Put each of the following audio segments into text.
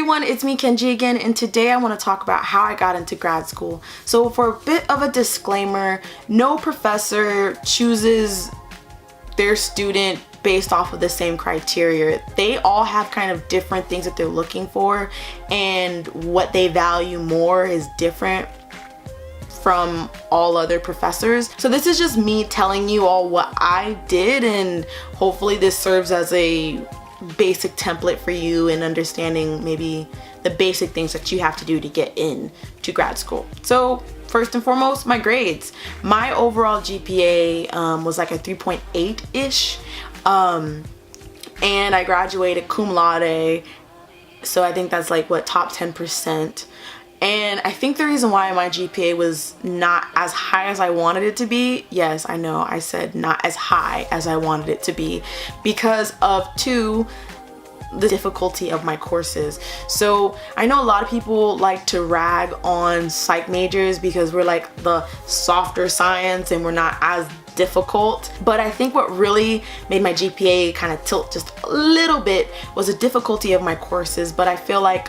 everyone, it's me Kenji again, and today I want to talk about how I got into grad school. So for a bit of a disclaimer, no professor chooses their student based off of the same criteria. They all have kind of different things that they're looking for, and what they value more is different from all other professors. So this is just me telling you all what I did, and hopefully this serves as a basic template for you in understanding maybe the basic things that you have to do to get in to grad school. So first and foremost, my grades. My overall GPA was like a 3.8-ish, and I graduated cum laude, so I think that's like what, top 10%. And I think the reason why my GPA was not as high as I wanted it to be, yes, I know I said not as high as I wanted it to be, because of the difficulty of my courses. So I know a lot of people like to rag on psych majors because we're like the softer science and we're not as difficult, but I think what really made my GPA kind of tilt just a little bit was the difficulty of my courses. But I feel like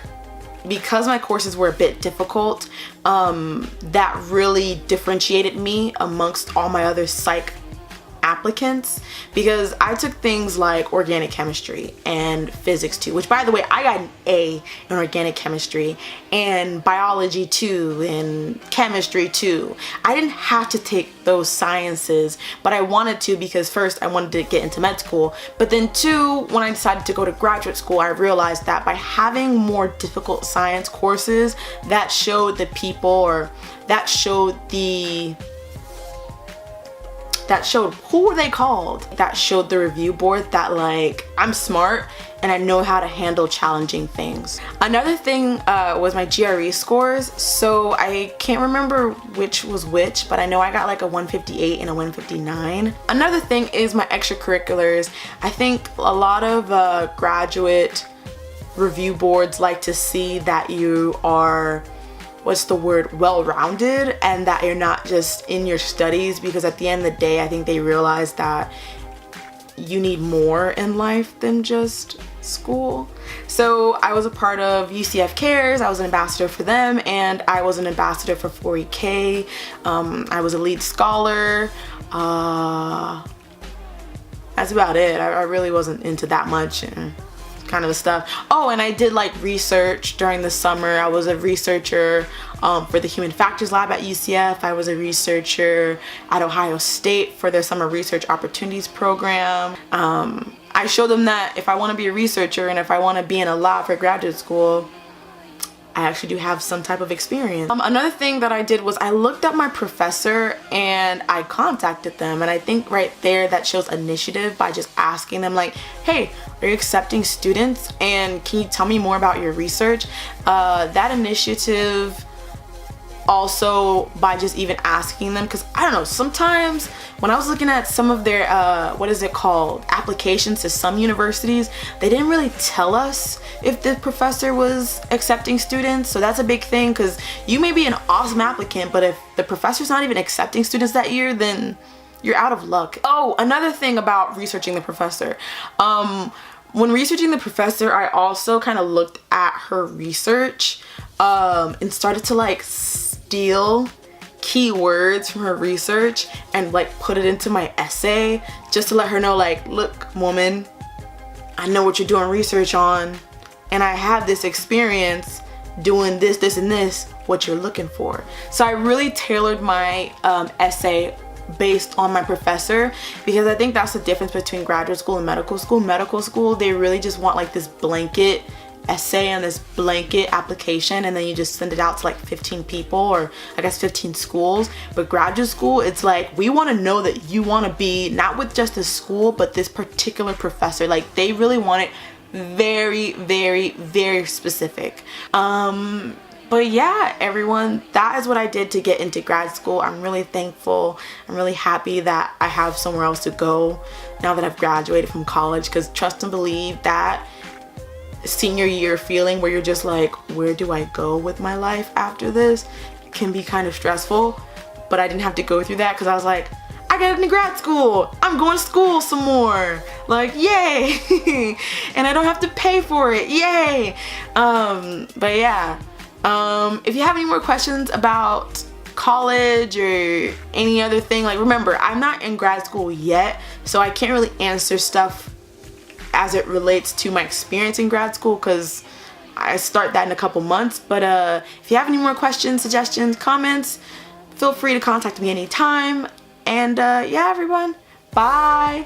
because my courses were a bit difficult, that really differentiated me amongst all my other psych applicants, because I took things like organic chemistry and physics too, which by the way, I got an A in organic chemistry, and biology too, and chemistry too. I didn't have to take those sciences, but I wanted to, because first I wanted to get into med school, but then two, when I decided to go to graduate school, I realized that by having more difficult science courses, that showed the people, or that showed who were they called? That showed the review board that like I'm smart and I know how to handle challenging things. Another thing was my GRE scores. So I can't remember which was which, but I know I got like a 158 and a 159. Another thing is my extracurriculars. I think a lot of graduate review boards like to see that you are, well-rounded, and that you're not just in your studies, because at the end of the day, I think they realize that you need more in life than just school. So I was a part of UCF Cares, I was an ambassador for them, and I was an ambassador for 4EK. I was a lead scholar. That's about it. I really wasn't into that much kind of stuff. Oh, and I did like research during the summer. I was a researcher for the Human Factors Lab at UCF. I was a researcher at Ohio State for their Summer Research Opportunities Program. I showed them that if I want to be a researcher and if I want to be in a lab for graduate school, I actually do have some type of experience. Another thing that I did was I looked up my professor and I contacted them, and I think right there that shows initiative by just asking them like, hey, are you accepting students, and can you tell me more about your research? That initiative, also by just even asking them, because I don't know, sometimes when I was looking at some of their applications to some universities, they didn't really tell us if the professor was accepting students. So that's a big thing, because you may be an awesome applicant, but if the professor's not even accepting students that year, then you're out of luck. Oh, another thing about researching the professor. When researching the professor, I also kind of looked at her research and started to like steal keywords from her research and like put it into my essay, just to let her know like, look, woman, I know what you're doing research on, and I have this experience doing this, this, and this, what you're looking for. So I really tailored my essay based on my professor, because I think that's the difference between graduate school and medical school. Medical school, they really just want like this blanket essay and this blanket application, and then you just send it out to like 15 people, or I guess 15 schools. But graduate school, it's like, we want to know that you want to be not with just this school, but this particular professor. Like they really want it very, very, very specific. But yeah, everyone, that is what I did to get into grad school. I'm really thankful. I'm really happy that I have somewhere else to go now that I've graduated from college, because trust and believe that senior year feeling where you're just like, where do I go with my life after this, can be kind of stressful. But I didn't have to go through that, because I was like, I I got into grad school. I'm going to school some more. Like, yay. And I don't have to pay for it. Yay. But yeah, if you have any more questions about college or any other thing, like, remember, I'm not in grad school yet, so I can't really answer stuff as it relates to my experience in grad school, because I start that in a couple months. But if you have any more questions, suggestions, comments, feel free to contact me anytime. And yeah, everyone, bye.